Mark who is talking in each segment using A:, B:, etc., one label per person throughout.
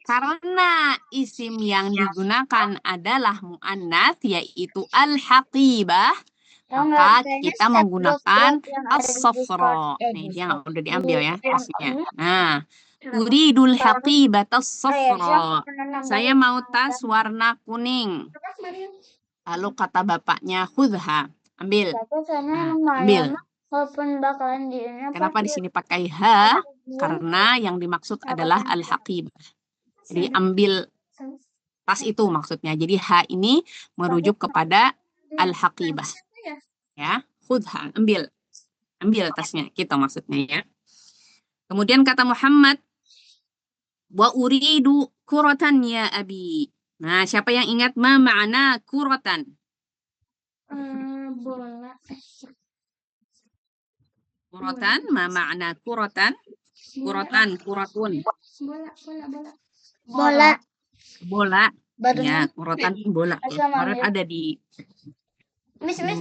A: karena isim yang digunakan adalah mu'annas, yaitu al-haqibah, maka kita menggunakan as-safra. Nih, dia udah diambil ya tasnya. Nah, uridul haqibata as-safra. Saya mau tas warna kuning. Lalu kata bapaknya, khudha, ambil. Nah, ambil. Kenapa di sini pakai ha? Karena yang dimaksud adalah al-haqibah. Jadi ambil tas itu maksudnya. Jadi ha ini merujuk kepada al-haqibah. Ya, khudha, ambil. Ambil tasnya, gitu maksudnya ya. Kemudian kata Muhammad, wa uridu kuratan ya abi. Nah, siapa yang ingat ma ma'na kuratan?
B: Bola.
A: Kuratan, ma ma'na kuratan? Kuratan, kuratun.
B: Bola.
A: Bola.
B: Barunya.
A: Ya, kuratan bola. Kemarin ada di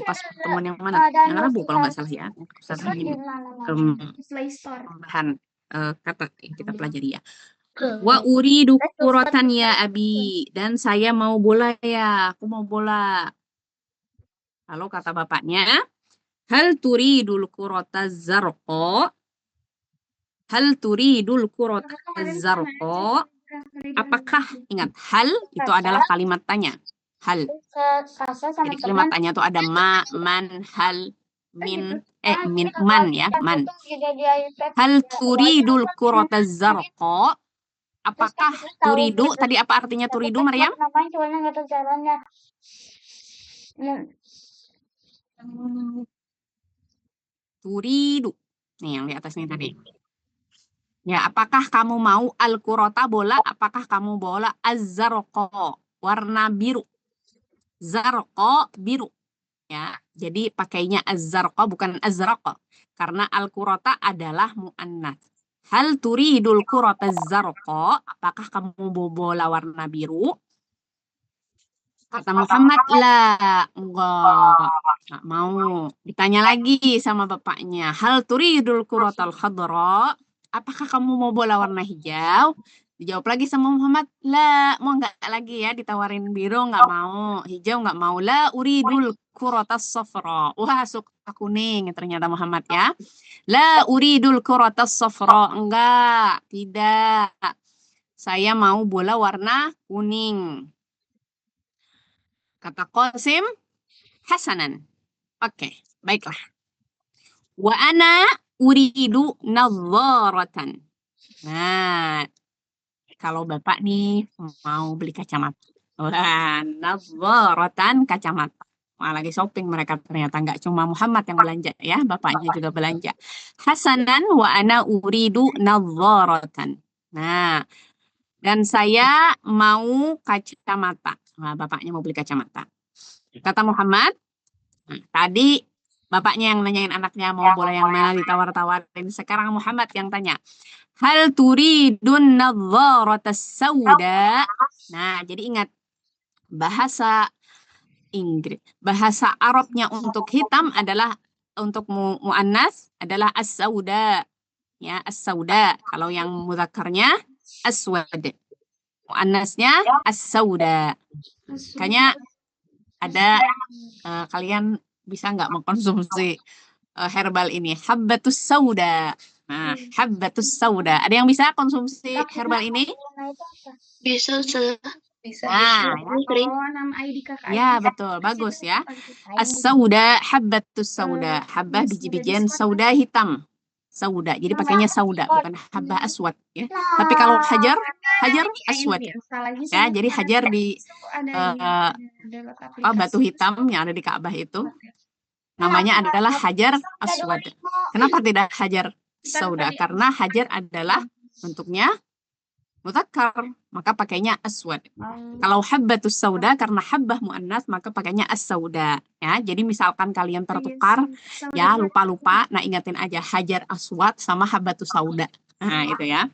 A: pas pertemuan yang mana? Yang Rabu kalau nggak salah ya. Salah ini tambahan kata yang kita pelajari ya. Wa uridu kuratan ya abi. Dan saya mau bola ya. Aku mau bola. Lalu kata bapaknya, hal turidul kurata zarqa? Hal turidul kurata zarqa? Apakah, ingat, hal itu adalah kalimat tanya. Hal. Jadi kalimat tanya itu ada ma, man, hal, min, man ya, man. Hal turidul kurata zarqa? Apakah turidu, tadi apa artinya turidu, Maryam? Turidu. Nih yang di atas ini tadi. Ya, apakah kamu mau al-kurota bola? Apakah kamu bola az-zarqa, warna biru? Zarqa biru. Ya, jadi pakainya az-zarqa bukan az-zarqa karena al-kurota adalah muannats. Hal turidul kurota az-zarqa? Apakah kamu mau bola warna biru? Kata Muhammad, lah, enggak mau. Ditanya lagi sama bapaknya, hal turidul kurotal khadra? Apakah kamu mau bola warna hijau? Dijawab lagi sama Muhammad, lah, mau enggak lagi ya, ditawarin biru, enggak mau. Hijau enggak mau, lah, uridul kurotas safra. Wah, suka kuning, ternyata Muhammad ya. La uridul kurotas safra. Enggak, tidak. Saya mau bola warna kuning. Kata Qasim, hasanan. Oke, baiklah. Wa ana uridu nadharatan. Nah, kalau Bapak nih mau beli kacamata. Wah, nadharatan kacamata. Wah, lagi shopping mereka ternyata. Nggak cuma Muhammad yang belanja ya, bapaknya juga belanja. Hasanan wa ana uridu nadharatan. Nah, dan saya mau kacamata. Nah, bapaknya mau beli kacamata. Kata Muhammad, nah, tadi bapaknya yang nanyain anaknya mau bola yang mana ditawar-tawarin. Sekarang Muhammad yang tanya. Hal turidun nadharatas sauda? Nah, jadi ingat bahasa Inggris. Bahasa Arabnya untuk hitam adalah untuk muannas adalah as-sauda. Ya, as-sauda. Kalau yang mudzakarnya aswad. Muannasnya as-sauda. Makanya ada kalian bisa nggak mengkonsumsi herbal ini? Habbatus sauda. Nah, habbatus sauda. Ada yang bisa konsumsi herbal ini?
B: Bisa. Bisa.
A: Nah, ya betul, bagus ya. As-sauda, habbatus sauda. Habbah biji-bijian sauda hitam. Sauda, jadi pakainya sauda, bukan habbah aswad ya. Tapi kalau hajar, hajar aswad. Ya, jadi hajar di batu hitam yang ada di Ka'bah itu namanya adalah hajar aswad. Kenapa tidak hajar sauda? Karena hajar adalah bentuknya mudzakkar, maka pakainya aswad. Kalau habbatus sauda karena habbah muannas maka pakainya as-sauda ya. Jadi misalkan kalian tertukar ya lupa-lupa, nah ingatin aja hajar aswad sama habbatus sauda. Nah, itu ya.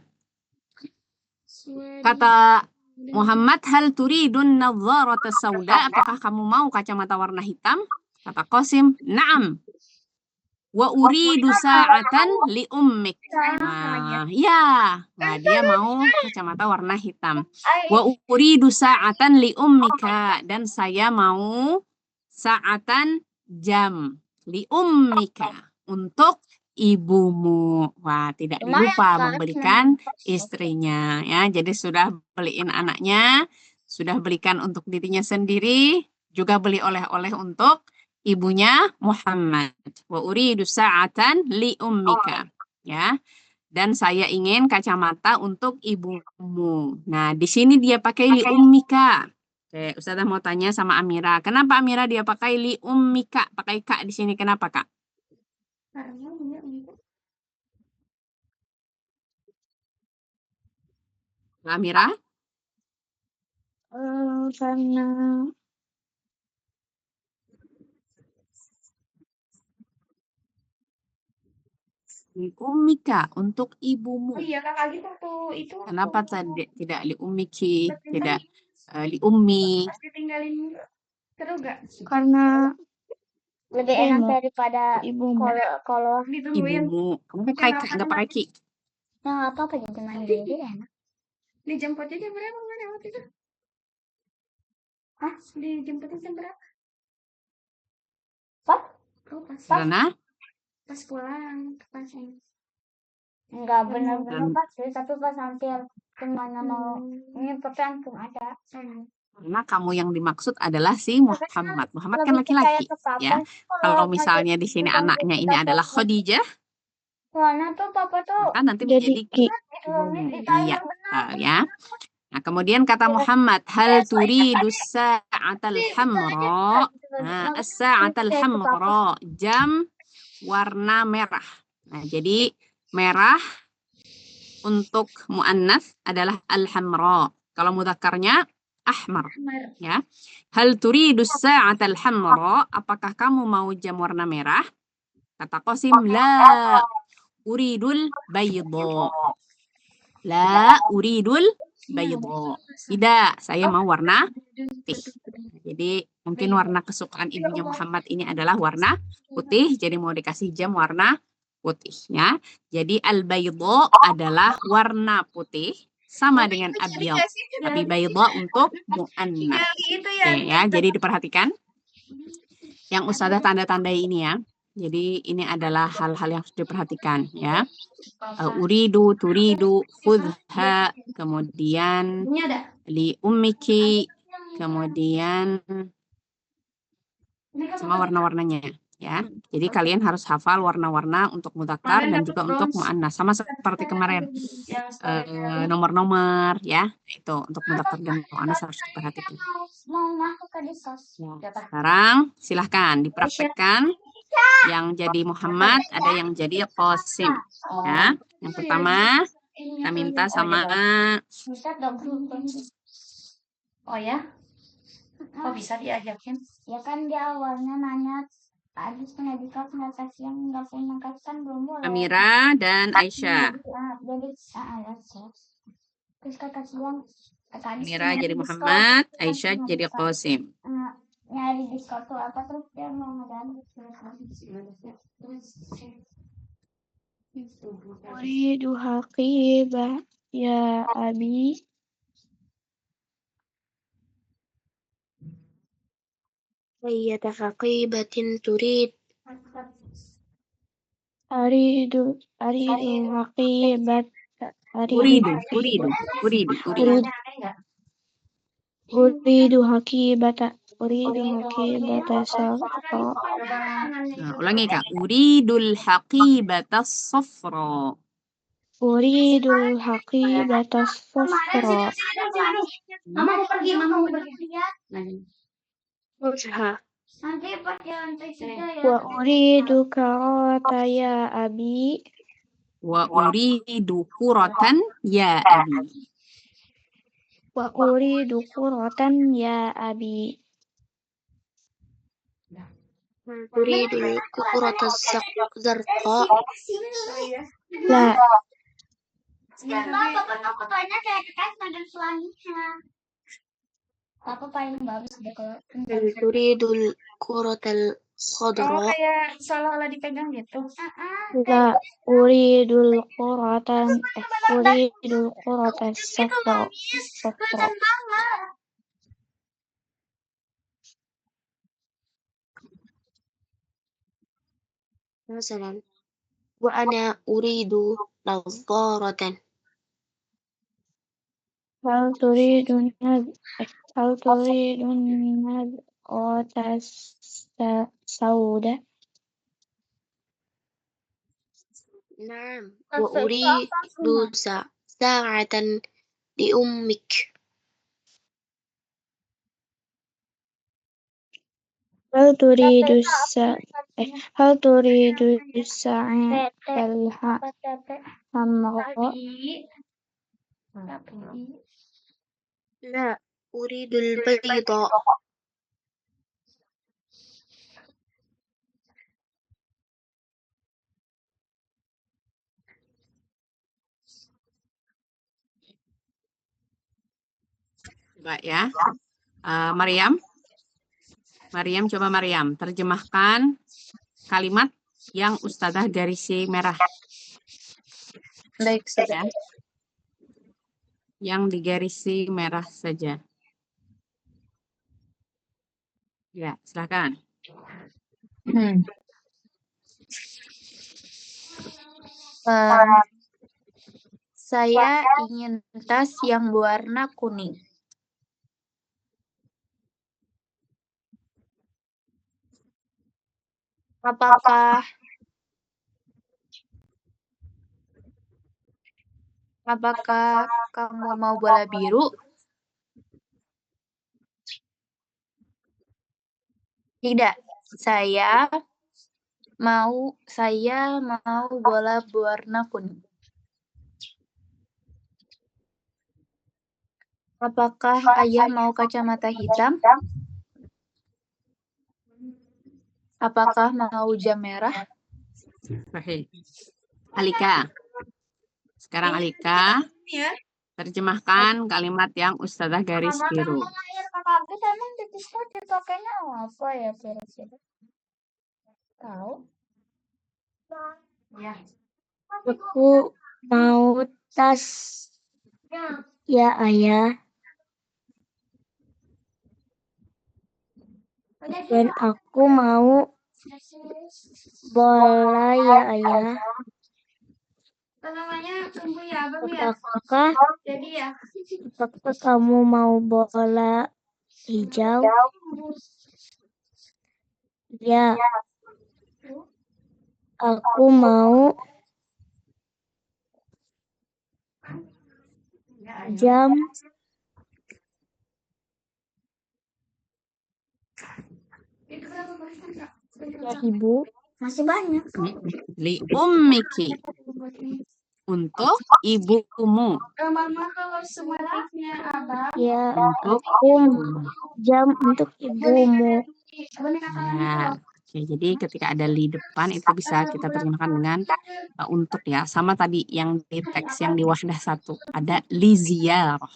A: Kata Muhammad, hal turidun nadharata sauda? Apakah kamu mau kacamata warna hitam? Kata Qasim, na'am. Wa uridu sa'atan li ummik. Nah, ya. Nah, dia mau kacamata warna hitam. Wa uridu sa'atan li ummika. Dan saya mau sa'atan jam li ummika. Untuk ibumu. Wah, tidak lupa membelikan istrinya. Ya, jadi sudah beliin anaknya, sudah belikan untuk dirinya sendiri, juga beli oleh-oleh untuk ibunya Muhammad. Wa uridu sa'atan li ummika. Ya. Dan saya ingin kacamata untuk ibumu. Nah, di sini dia pakai li ummika. Oke, Ustazah mau tanya sama Amira. Kenapa Amira dia pakai li ummika? Pakai kak di sini. Kenapa, Kak? Amira?
B: Karena
A: Li ummika, untuk ibumu.
B: iya kakak gitu tuh itu
A: Kenapa tidak li ummiki, tidak li ummi?
B: pasti tinggalin terus gak? Karena lebih enak daripada kalau ditungguin.
A: Ibumu. Kamu pakai kak, nggak pakai ki.
B: Nah, apa jadi mandiri enak. Dijemputnya jam berapa mana waktu itu? Hah? Dijemputnya jam berapa? Pas? Oh, pas.
A: Karena
B: Pas pulang ke pasien. Enggak benar-benar pas sih, tapi pas hampir kemana mau ini langsung ada.
A: karena kamu yang dimaksud adalah si Muhammad. Muhammad kan laki-laki, ya. Kalau misalnya di sini anaknya ini adalah Khadijah,
B: Soalnya tuh papa tuh
A: maka nanti menjadi ibumu. Iya, ya. Nah, kemudian kata Muhammad, hal turidu sa'atal hamra. Nah, as-sa'atal hamra, jam warna merah. Nah, jadi merah untuk muannats adalah al-hamra. Kalau mudzakarnya ahmar, ya. Hal turidu sa'atal hamra, apakah kamu mau jam warna merah? Kata Qasim, la uridul bayda. La uridul bayda. Tidak, saya mau warna putih. Jadi mungkin warna kesukaan ibunya Muhammad ini adalah warna putih, jadi mau dikasih jam warna putih, ya. Jadi al-bayda adalah warna putih sama dengan abyad, tapi bayda untuk muannats. Oke, ya. Jadi diperhatikan yang Ustazah tanda-tandai ini, ya. Jadi ini adalah hal-hal yang harus diperhatikan, ya. Uridu, turidu, khudha, kemudian li ummiki, kemudian sama warna-warnanya, ya. Jadi kalian harus hafal warna-warna untuk mudzakkar dan juga untuk muannats, sama seperti kemarin nomor-nomor, ya. Itu untuk mudzakkar dan muannats harus diperhatikan. Ya. Sekarang silahkan dipraktekkan. Yang jadi Muhammad, ada yang jadi Qasim, ya. Yang pertama kita minta sama
B: oh ya? Kok bisa diajakin? Ya kan di awalnya nanya habis pendidikan nggak kasih yang nggak punya kan belum boleh.
A: Amira dan Aisyah.
B: Jadi terus kakak siang
A: Amira jadi Muhammad, Aisyah jadi Qasim.
B: Nyari diskon tuh apa terus dia mau ngadain Uridu haqibah ya abi. أية حقيبة تريد أريد حقيبة أريد حقيبة صفراء.
A: Nah, ulangi Kak. Uridul haqibata safra.
B: Uridul haqibata صفراء. Mama mau pergi. Nanti pakai lantai 3 ya. Wa uridu karata ya abi.
A: Wa uridu kuratan ya abi.
B: Wa uridu kuratan ya abi. Uridu kurata zarqa. La. Papa fotonya kayak dan selanjutnya. Apa paling bagus deh kalau Turidul kuratal
C: خضراء
B: kayak seolah-olah dipegang gitu.
C: لا أريد الكرة أريد الكرة الصفراء مثلا وأنا أريد نظارة هل تريد النظارة السوداء؟ نعم وأريد ساعة لأمك هل تريد الساعة الحمراء؟ لا أريد البيضاء
A: Coba ya. Maryam, coba Maryam, terjemahkan kalimat yang Ustazah garisi merah.
C: Baik,
A: Ya. Yang digarisi merah saja. Ya, silakan.
C: Saya ingin tas yang berwarna kuning. Apakah kamu mau bola biru? Tidak, saya mau bola berwarna kuning. Apakah ayah mau kacamata hitam? Apakah mau jam merah?
A: Baik. Alika. Sekarang Alika, terjemahkan kalimat yang Ustazah garis biru.
B: Apa ya kira-kira? Tahu? Ya.
C: Aku mau tas. Ya, ayah. Dan aku mau bola, ya, ayah.
B: Namanya tunggu ya, Abang ya.
C: Apakah
B: Jadi ya.
C: kamu mau bola hijau? Ya. Aku mau jam. Ya, Ibu. Masih banyak.
A: Li ummiki. Untuk ibumu.
B: Mama kalau semuanya Abang.
C: Ya,
A: Untuk
C: aku jam untuk ibumu.
A: Nah, oke, jadi ketika ada li depan itu bisa kita terjemahkan dengan untuk ya. Sama tadi yang di teks yang di wahdah 1 ada li ziyarah.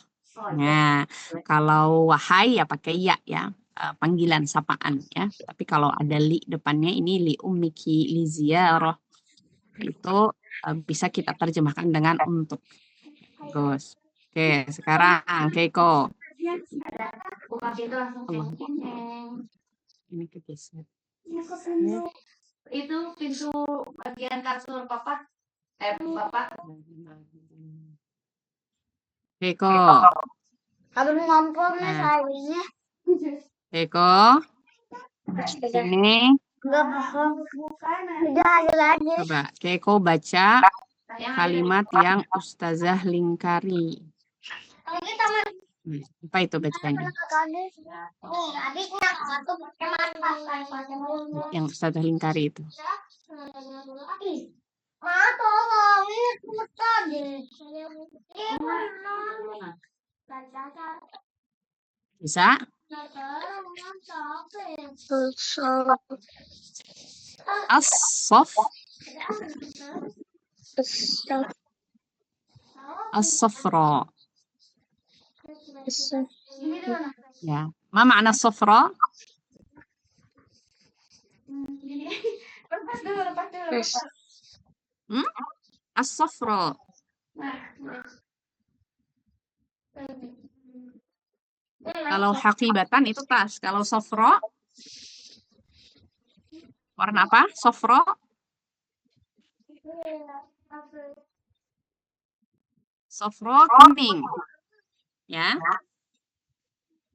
A: Nah, kalau wahai ya pakai ya, panggilan sapaan ya. Tapi kalau ada li depannya ini li ummiki li ziyarah itu bisa kita terjemahkan dengan untuk. Bagus. Oke, sekarang Keiko. Ini kegeser.
B: Itu pintu bagian kasur papa. Bapak.
A: Keiko.
B: Abang ngompol nih sayurnya.
A: Keiko. Ini.
B: Enggak paham. Udah ada lagi.
A: Coba Keiko baca kalimat yang Ustazah lingkari. Apa itu bacanya? Yang Ustazah lingkari itu. Bisa? As-sof. As-sofra. Ya. Ma makna sofra? As-safra. Kalau haqibatan itu tas. Kalau safra, warna apa? Safra. Safra kuning. Ya.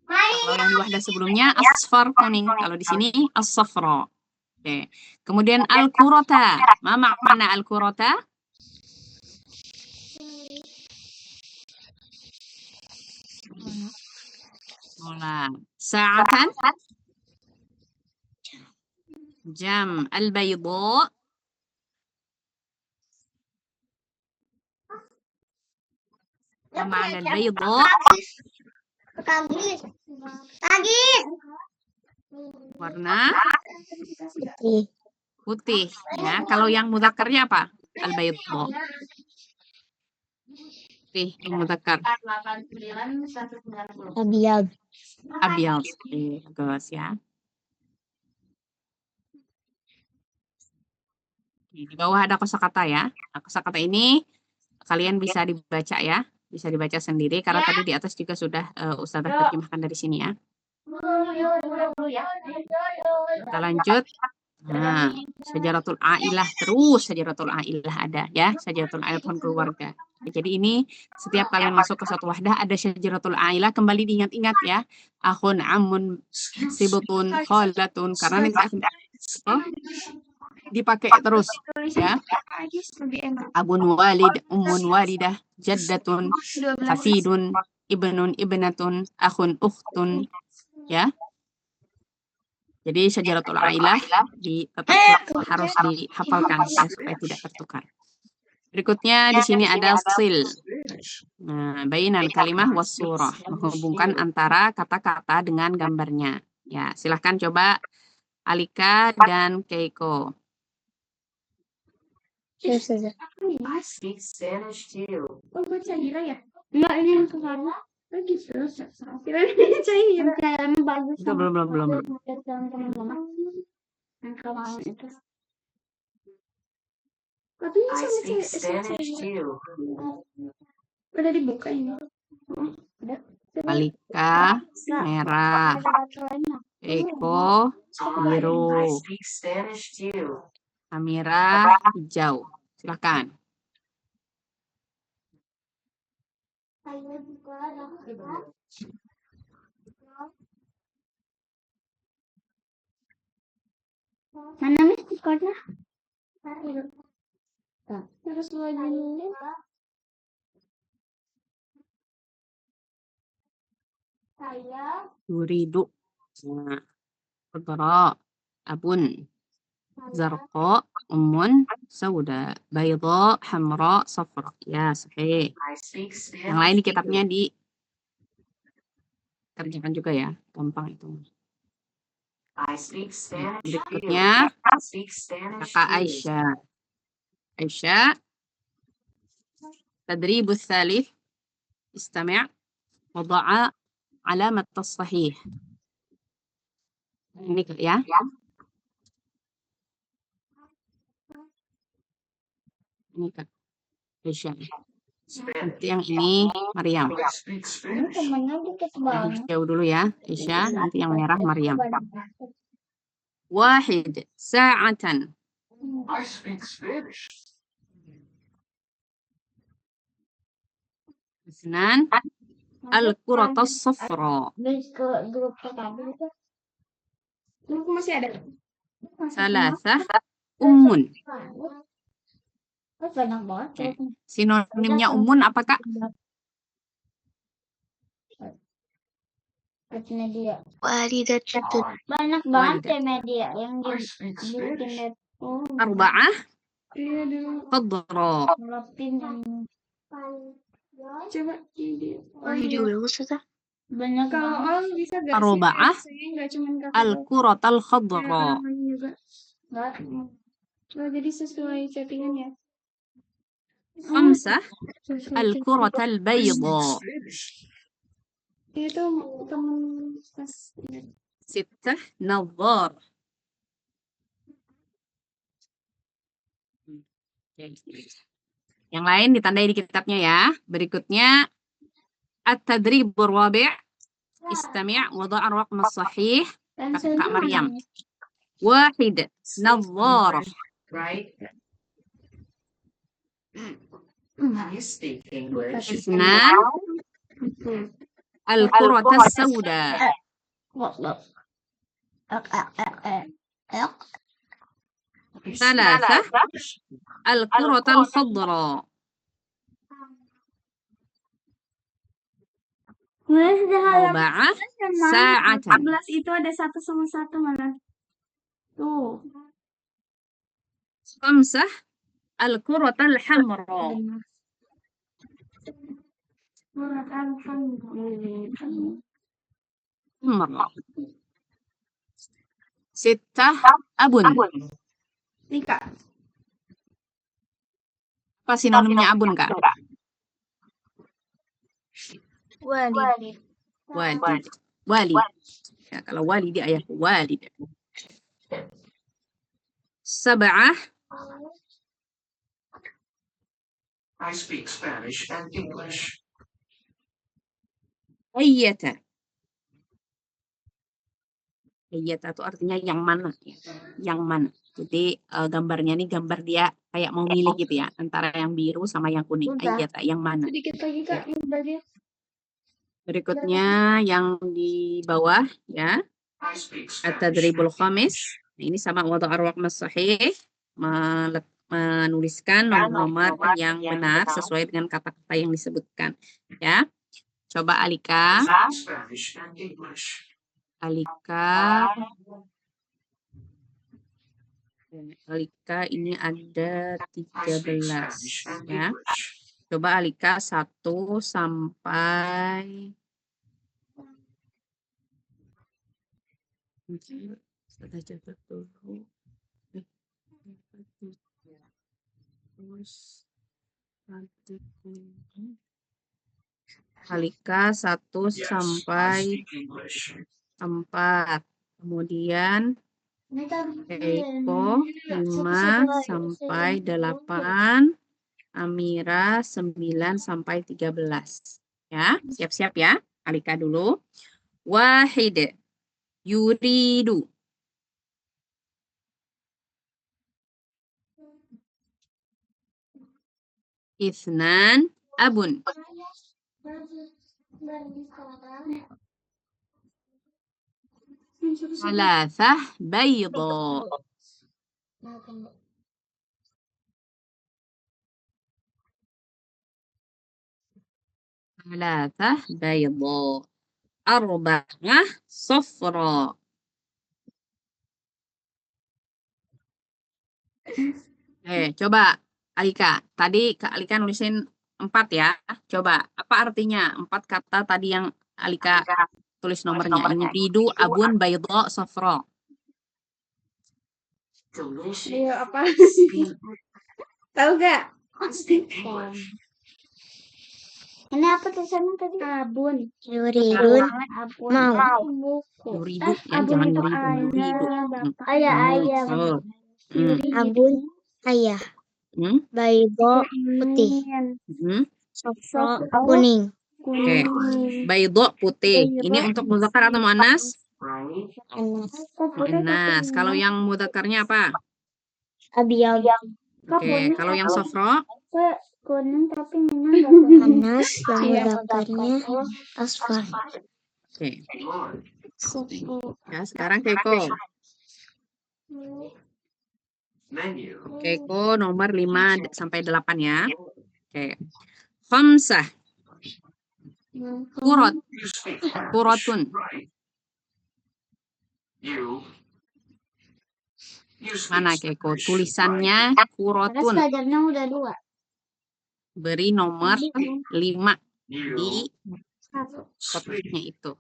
A: Kalau yang di wahdah sebelumnya asfar kuning. Kalau di sini as-safra. Oke. Kemudian al-qurata. Ma makna al-qurata? Bola. Sa'atan. Jam. Al-bayda. Ma makna al-bayda? Warna
C: Putih.
A: putih. Ya. Kalau yang mudzakarnya apa? Al-bayda. Putih. Yang mudzakar.
C: Abiyad.
A: Abyad. Bagus ya. Di bawah ada kosakata ya. Nah, kosakata ini kalian bisa dibaca ya. Bisa dibaca sendiri karena tadi di atas juga sudah Ustazah terjemahkan dari sini ya. Kita lanjut. Nah, Syajaratul Ailah, terus Syajaratul Ailah ada ya. Syajaratul Ailah pohon keluarga. Jadi ini setiap kalian masuk ke satu wahdah ada Syajaratul Ailah, kembali diingat-ingat ya. Akhun, amun, sibutun, kholatun, karena nanti akan dipakai terus ya. Abun walid, ummun walidah, jaddatun, hafidun, ibnun, ibnatun, akhun, ukhtun ya. Jadi Syajaratul Ailah harus dihafalkan ya, supaya tidak tertukar. Berikutnya di sini ada sil. Nah, bainal kalimah was surah, menghubungkan antara kata-kata dengan gambarnya. Ya, silahkan coba Alika dan Keiko.
C: I speak Spanish too. Oh, buat Syahira ya? Enggak, ini yang kemarin. Lagi selesai. Kira-kira Syahira. Kayaknya bagus.
A: Itu belum.
C: Yang kemarin itu. Katanya
B: I speak Spanish too.
C: Udah dibuka ini. Udah.
A: Alika merah, Keiko biru,
B: I speak Spanish too.
A: Amira hijau. Silakan.
C: Mana nih stikernya? Harus lagi dulu.
A: Yuridu. Nah, Qadra, abun, zarqa, umun, sauda, bayda, hamra, safra. Ya, sahih.
B: I speak Spanish.
A: Yang lain di kitabnya dikerjakan juga ya. Gampang itu.
B: I speak Spanish.
A: Berikutnya,
B: I speak Spanish.
A: Kakak Aisyah. Aisyah, tadribu tsalits, istami', wada'a alamat as-sahih. Ini ya. Ini Kak Aisyah. Nanti yang ini Maryam.
C: Ini temennya dikit
A: Yang
C: banget.
A: hijau dulu ya, Aisyah. Nanti yang merah Maryam. Wahid, sa'atan.
B: I speak Spanish.
A: Isnan, al-quratas safra.
C: Bis ke grup tadi itu. Grup masih ada.
A: Salasah, ummun.
C: Oh, banyak banget.
A: Oke. Sinonimnya ummun apa Kak?
C: Media. Banyak banget ya media yang
B: I speak Spanish.
C: bikin
A: Arba'ah, Qadra.
C: Coba ini Ustazah. Banyak kalau orang bisa gak
A: Arba'ah,
C: sih nggak cuma kakak
A: al-quratal khadra.
C: juga nggak. Oh, jadi sesuai chattingan ya.
A: Khamsah, al-quratal bayda.
C: Itu temen pas
A: Sittah, nadhar. Yang lain ditandai di kitabnya ya. Berikutnya at-tadribur rabi'. Istami' wa dha'a ar-raqm as-sahih. Kak Maryam. Wahid. Nadharah.
D: Right? You speak English.
A: Isnan. Al-qurata as-sauda. Thalatha. Al-qurata al-khadra. Arba'ah. Sa'atan.
C: 14 itu ada 1 sama 1 malah. Tuh.
A: Khamsah. Al-qurata al-hamra.
C: Surat Al-Hamdulillah.
A: Hamra. Sittah. Abun.
C: Nika.
A: Apa sinonimnya abun, Kak?
C: Walid.
A: Walid. Walid. Ya, kalau walid ayah walid. Sab'ah.
D: I speak Spanish and English.
A: Ayyata. Ayyata itu artinya yang mana? Yang mana? Jadi gambarnya nih gambar dia kayak mau milih gitu ya. Antara yang biru sama yang kuning. Ayyata, yang mana?
C: Sedikit lagi Kak, yang bagian.
A: Berikutnya yang di bawah ya.
D: I speak Spanish.
A: At-tadribul khamis. Ini sama wadha ar-raqm as-sahih. Menuliskan nomor-nomor yang benar sesuai dengan kata-kata yang disebutkan. Ya. Coba Alika.
D: Spanish and English.
A: Alika ini ada 13 ya. Coba Alika 1 sampai Alika 1 sampai 4. Kemudian Keiko 5 sampai 8. Amira 9 sampai 13. Ya, siap-siap ya. Alika dulu. Wahid. Yuridu. Ithnan. Abun. Thalathah bayda. Thalathah bayda. Arba'ah safra. Coba Alika. Tadi Kak Alika nulisin 4 ya. Coba apa artinya 4 kata tadi yang Alika tulis nomornya? Yuridu, abun, bayda, safra.
C: Ayo apa? Tahu gak?
B: Ini apa tulisannya tadi?
C: Abun.
B: Yuridun.
C: Abun.
B: Mau.
C: Buku.
A: Yuridu ya, jangan yuridu.
B: Ayah. Abun. Ayah. Baydo. Putih. Safra. Kuning.
A: Oke. Baydo putih. Ini untuk mudzakkar atau muannas? Muannas. Kalau yang mudzakarnya apa?
B: Abiyad.
A: Oke. Kalau yang safra?
B: Kuning tapi Anas yang mudzakarnya asfar.
A: Oke. Ya, sekarang Keiko. Keiko nomor 5 sampai 8 ya. Oke. Khamsah. Kuratun. Mana Keiko? Tulisannya kuratun.
B: Pelajarnya udah 2.
A: Beri nomor 5 di kotaknya itu.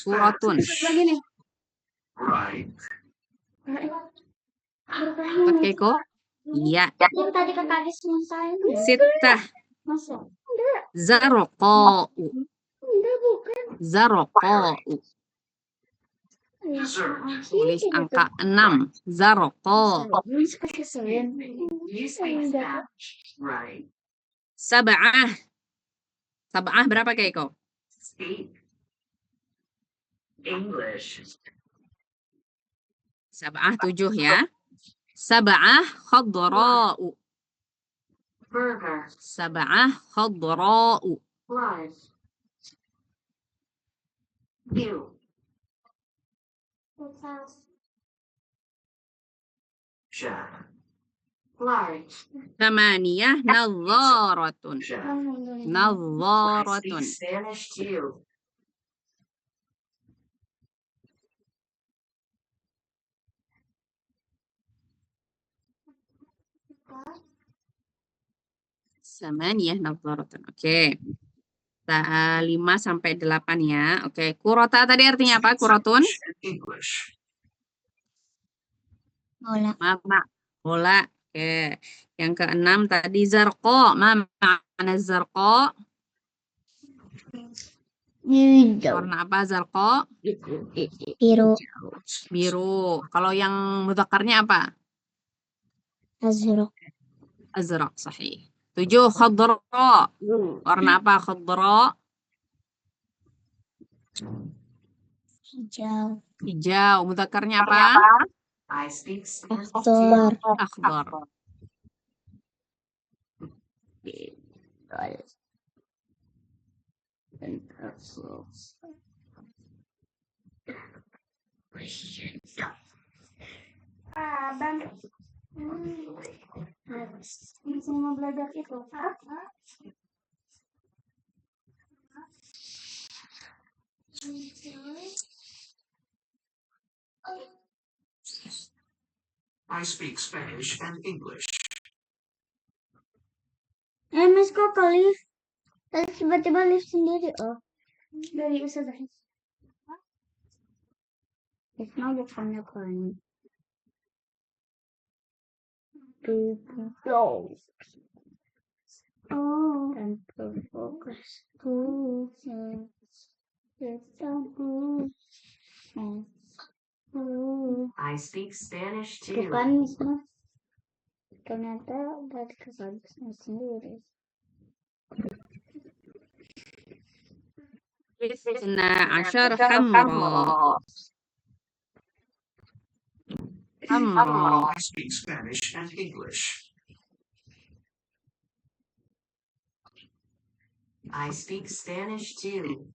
A: Kuratun.
C: Lagi nih.
A: Dapat Keiko? Iya.
B: Yang tadi kakak selesai.
A: Sittah.
B: Masuk.
A: Zarqa'u.
C: Enggak bukan.
A: Zarqa'u.
D: Dessert.
A: Tulis angka 6. Zarqa.
D: You speak Spanish, right?
A: Sab'ah. Sab'ah berapa Keiko?
D: Speak English.
A: Sab'ah 7 ya. Sab'ah khadra'u.
D: Burger.
A: Sab'ah khadra'u.
D: Live. View. Jack. Large.
A: 8 nadharatun.
D: Jack. I
A: Nadharatun.
D: speak Spanish too.
A: Samaniyah nadharatun. Oke. 5 sampai 8 ya. Oke. Kurota tadi artinya apa? Kurotun?
D: English.
B: Bola.
A: Mama. Bola. Oke. Yang ke-6 tadi zarqa. Mana zarqa? Warna apa zarqa?
B: Biru.
A: Biru. Kalau yang mudzakarnya apa?
B: Azraq.
A: Azraq, sahih. 7 khadra. Warna apa khadra?
B: Hijau.
A: Hijau. Mudzakarnya apa?
D: I speak Spanish
B: Akhdar.
A: Akhdar.
C: Bang. Langsung mau belajar itu.
D: I speak Spanish and English.
C: Mas kok ke lift? Tadi tiba-tiba lift sendiri, oh. Dari Ustazah. Lift mah bukannya kan. Tuh. Oh. Tanpa fokus.
D: I speak Spanish too.
C: Bukan, Misma. Ternyata dari kebagusan sendiri.
A: Isna ashar hamra. Hamra.
D: I speak Spanish and English. I speak Spanish too.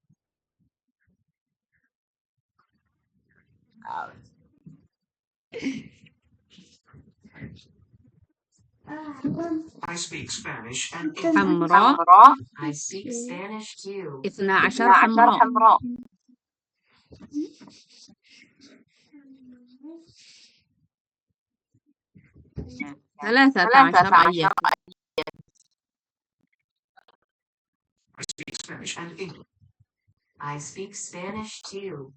D: I speak Spanish and English.
A: Hamra.
D: I speak Spanish too.
A: Isna ashar hamra. ثلاثة عشر أيام.
D: I speak Spanish and English. I speak Spanish too.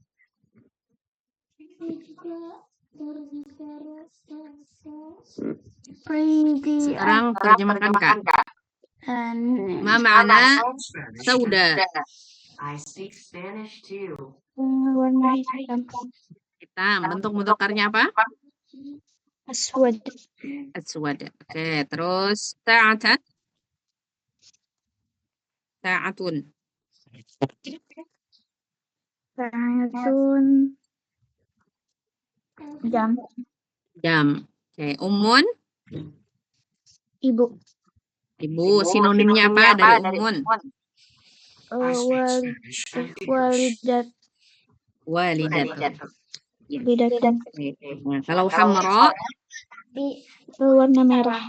A: Sekarang terjemahkan Kak. Ma ma'na
D: Spanish
A: sauda.
D: I speak Spanish too.
C: Warna hitam.
A: Hitam. Bentuk mudzakarnya apa?
C: Aswad.
A: Aswad. Oke, terus ta'atan. Ta'atun.
C: Ta'atun. Jam.
A: Jam. Oke, ummun.
C: Ibu.
A: Ibu, sinonimnya apa dari ummun?
D: I speak Spanish and English.
C: Walidat.
A: Walidat.
C: Walidat.
A: Nah, kalau hamra,
C: Warna merah.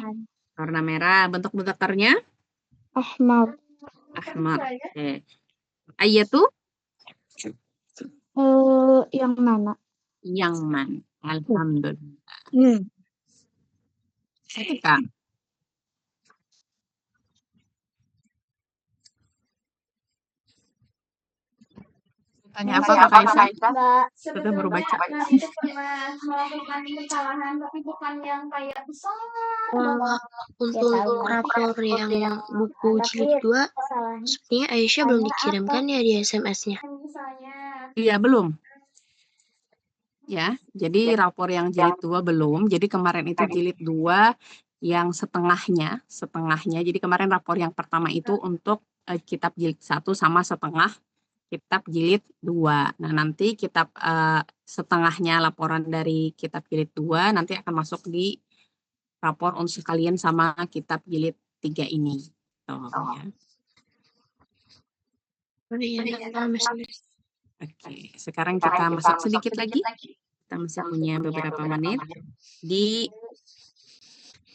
A: warna merah. Bentuk mudzakarnya
C: Ahmar.
A: ahmar. Oke. Ayatu
C: Yang mana?
A: yang man. Alhamdulillah. Satu Kak. Tanya apa Kak Aisyah? Sudah baru baca.
C: Nanti pernah melakukan kesalahan tapi bukan yang kayak besar.
E: Untuk rapor yang buku jilid 2, sepertinya Aisyah belum dikirimkan ya di SMS-nya.
C: Misalnya
A: Iya, belum. ya. Jadi rapor yang jilid 2 belum. Jadi kemarin itu jilid 2 yang setengahnya. Jadi kemarin rapor yang pertama itu untuk kitab jilid 1 sama setengah kitab jilid 2. Nah, nanti kitab setengahnya laporan dari kitab jilid 2 nanti akan masuk di rapor untuk sekalian sama kitab jilid 3 ini. Tuh, ya. Oke, sekarang kita masuk sedikit lagi. Kita masih punya beberapa menit di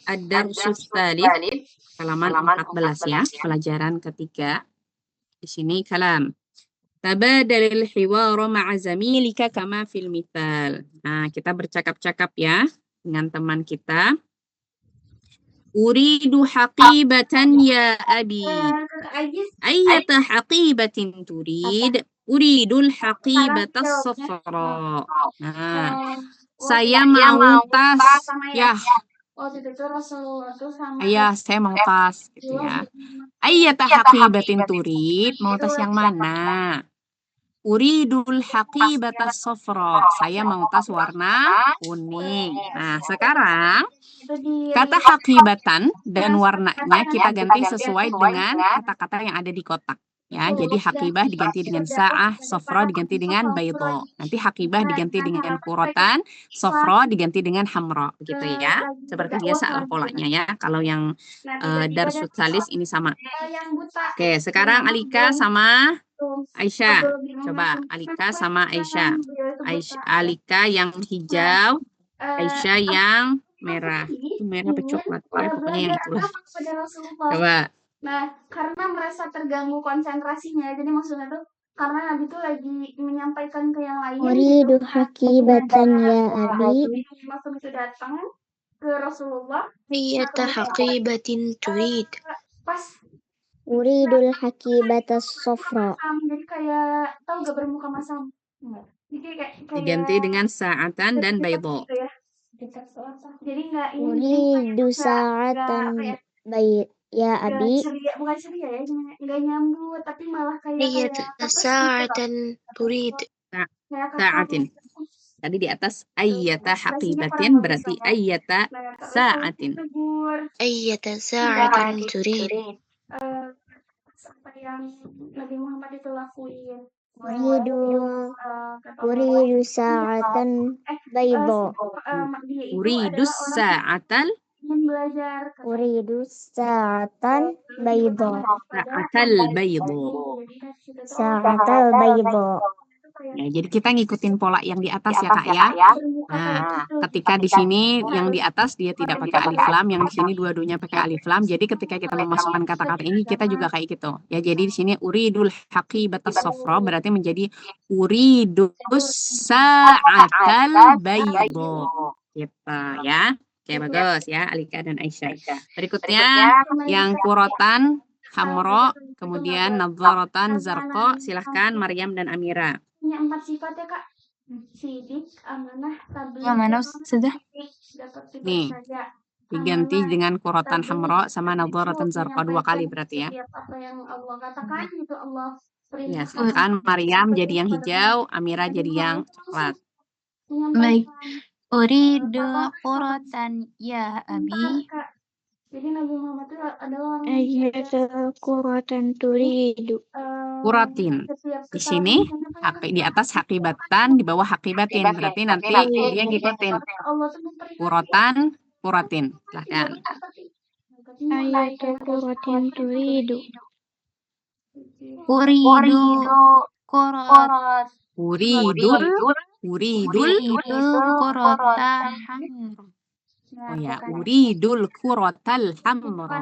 A: Ad-Darsus Tsalits halaman 14 ya, pelajaran ketiga. Di sini kalam. Tabadalil hiwara ma'a zamilika kama fil mithal. Nah, kita bercakap-cakap ya dengan teman kita. Uridu haqibatan ya abi. Ayyata haqibatin turid? Uridul haqibatas safra. Nah, saya mau tas. Ya,
B: Waktu itu Rasulullah tuh sama
A: ayah, saya mau tas gitu ya. Ayyata haqibatin turid? Mau tas yang mana? Uridul haqibatas safra. Saya mau tas warna kuning. Nah, sekarang kata hakibatan dan warnanya kita ganti sesuai dengan kata-kata yang ada di kotak. Ya, jadi hakibah diganti dengan sa'ah, safra diganti dengan baydo. Nanti hakibah diganti dengan kurotan, safra diganti dengan hamra. Begitu ya. Seperti biasa lah polanya ya. Kalau yang Darsus Tsalits ini sama. Oke, sekarang Alika sama Aisyah. Coba Alika sama Aisyah. Alika yang hijau, Aisyah yang merah. Merah apa coklat? Ya, pokoknya yang itulah. Coba.
B: Nah, karena merasa terganggu konsentrasinya, jadi maksudnya tuh karena Nabi tuh lagi menyampaikan ke yang lain.
E: Uridu hakibatan ya abi.
B: Maksud itu datang ke Rasulullah.
E: Ayyata haqibatin turid?
B: Pas
E: Uridul haqibatas safra.
B: jadi kayak tahu gak bermuka masam? Jadi kayak
A: Diganti dengan sa'atan dan baydo.
B: gitu ya. Jadi nggak ini.
E: Uridu sa'atan bayi ya abi.
B: Bukan ceria ya, nggak nyambut, tapi malah kayak
E: Ayyata sa'atan turid?
A: Sa'atin. Tadi di atas ayyata haqibatin berarti ayyata sa'atin.
E: Ayyata sa'atin turid?
B: Apa yang Nabi Muhammad itu lakuin.
E: Uridu sa'atan baydo.
A: Uridu sa'atal
B: ingin belajar.
E: Uridu sa'atan baydo.
A: sa'atal baydo.
E: Sa'atal baydo.
A: Ya, jadi kita ngikutin pola yang di atas ya Kak ya. Nah, ketika di sini yang di atas dia tidak pakai alif lam, yang di sini dua-duanya pakai alif lam. Jadi ketika kita memasukkan kata-kata ini kita juga kayak gitu. Ya, jadi di sini uridul haqibatas safra berarti menjadi uridus sa'atal baydo. Gitu ya. Oke, bagus ya Alika dan Aisyah. Berikutnya yang kurotan hamro, kemudian nadharatan zarqa. Silahkan Maryam dan Amira.
B: Punya 4 sifat ya Kak. Sidik, amanah, tabligh.
A: Yang mana sudah?
B: Dapat sifat
A: Nih,
B: saja.
A: diganti dengan kurotan hamro sama nadharatan zarqa 2 kali berarti ya.
B: Apa yang Allah katakan itu Allah
A: Ya,
B: perintahkan.
A: silakan Maryam jadi yang hijau, Amira jadi yang coklat.
B: Baik.
C: Uridu quratan ya abi.
B: Jadi Nabi Muhammad itu adalah orang
E: Ayyata quratan turidu?
A: Kuratin. Di sini di atas hakibatan, di bawah hakibatin. Berarti nanti dia ngikutin. Kurotan, kuratin. Silahkan.
E: Ayyata quratin turidu?
C: Uridu qurat.
A: Uridul
C: Qurata hamra.
A: oh ya, uridul kurotal hamra.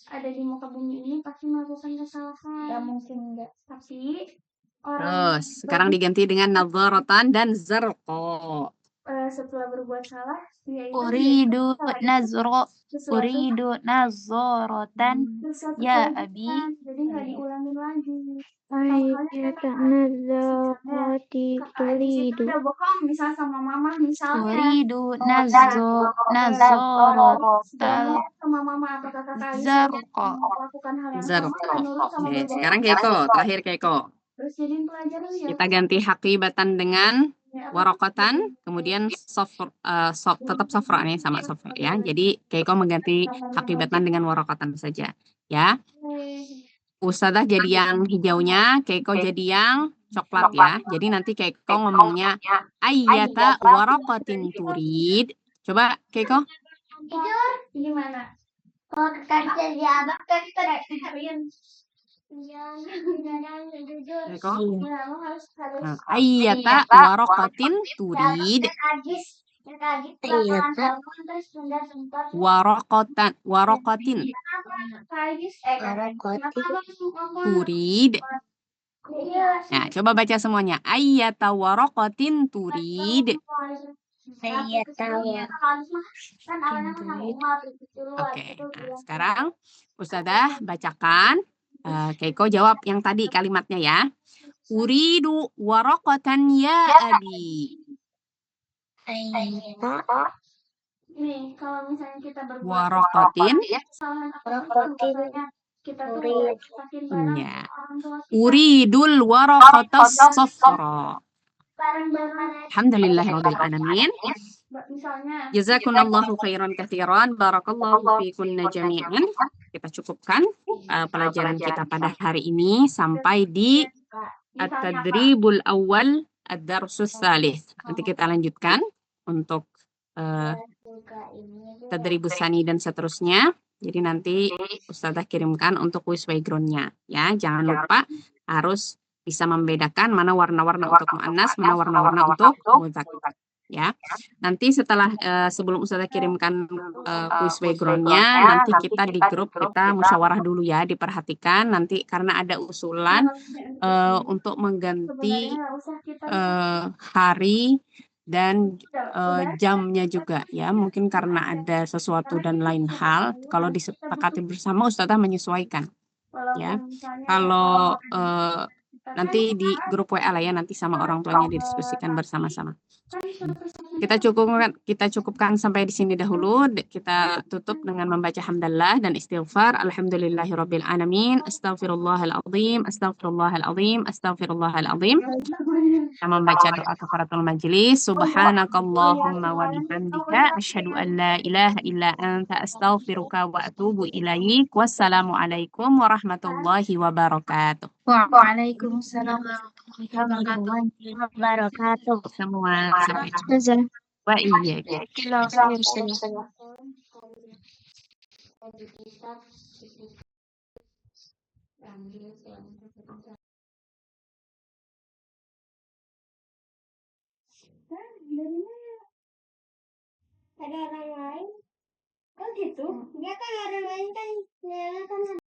B: Ada di muka bumi ini pasti melakukan kesalahan. Gak mungkin enggak. Tapi
A: Terus, sekarang diganti dengan nadharatan dan zarqa.
B: Setelah berbuat salah,
C: Uridu nazaratan ya abi.
B: Jadi nggak diulangin lagi.
E: Ayyata nazarati turidu?
B: Udah bohong, misal sama mama, misalnya.
C: Uridu nazaratan
B: Sama mama atau kakak kalian
C: zarqa.
B: melakukan hal yang
A: Zarqa.
B: menurut sama
A: Oke,
B: berbohong.
A: sekarang Keiko, terakhir Keiko.
B: Terus jadiin pelajaran ya.
A: Kita ganti hakibatan dengan Waraqatan, kemudian tetap sofra nih sama sofra ya. Jadi Keiko mengganti hakibatan dengan waraqatan saja ya. Ustazah jadi yang hijaunya, Keiko jadi yang coklat ya. Jadi nanti Keiko ngomongnya ayyata waraqatin turid. Coba Keiko.
B: Tidur gimana? Kalau kerja di abang kan kita dengerin.
A: Keiko. Ayyata waraqatin turid. Waraqatin turid. Nah, coba baca semuanya. Ayyata waraqatin turid. Oke, nah sekarang Ustazah bacakan. Keiko jawab yang tadi kalimatnya ya. Uridu waraqatan ya abi.
B: Nih, kalau misalnya kita berbuat
A: Waraqatin.
B: kita tuh makin barang
A: Ya.
B: orang tua kita
A: Uridul waraqatas safra.
B: barang-barang
A: Alhamdulillahirabbil alamin.
B: misalnya
A: Jazakumullahu khairan katsiran. Barakallahu fikunna jami'an. Kita cukupkan pelajaran kita pada hari ini sampai di at-tadribul awal ad-darsus tsalits. Nanti kita lanjutkan untuk tadribus tsani dan seterusnya. Jadi nanti Ustazah kirimkan untuk quiz background-nya ya. Jangan lupa harus bisa membedakan mana warna-warna untuk muannas, mana warna-warna untuk mudzakkar. Ya, nanti setelah sebelum Ustazah kirimkan quiz background-nya, nanti kita di grup kita musyawarah dulu ya, diperhatikan nanti karena ada usulan untuk mengganti hari dan jamnya juga ya, mungkin karena ada sesuatu dan lain hal. Kalau disepakati bersama, Ustazah menyesuaikan ya. Kalau nanti di grup WA lah ya, nanti sama orang tuanya didiskusikan bersama-sama. Kita cukupkan sampai di sini dahulu. Kita tutup dengan membaca hamdalah dan istighfar. Alhamdulillahirabbil alamin. Astaghfirullahalazim. Astaghfirullahalazim. Astaghfirullahalazim. Kita membaca doa kafaratul majlis. Subhanakallahumma wa bihamdika asyhadu an la ilaha illa anta astaghfiruka wa atubu ilaik. Wassalamualaikum warahmatullahi wabarakatuh.
E: Waalaikumsalam warahmatullahi wabarakatuh.
A: Semua sampai jumpa.
E: Ustazah,
A: Wa iya.
E: jazakallahu khair, Ustazah.
B: ada orang lain. Oh gitu. Dia kan orang lain kan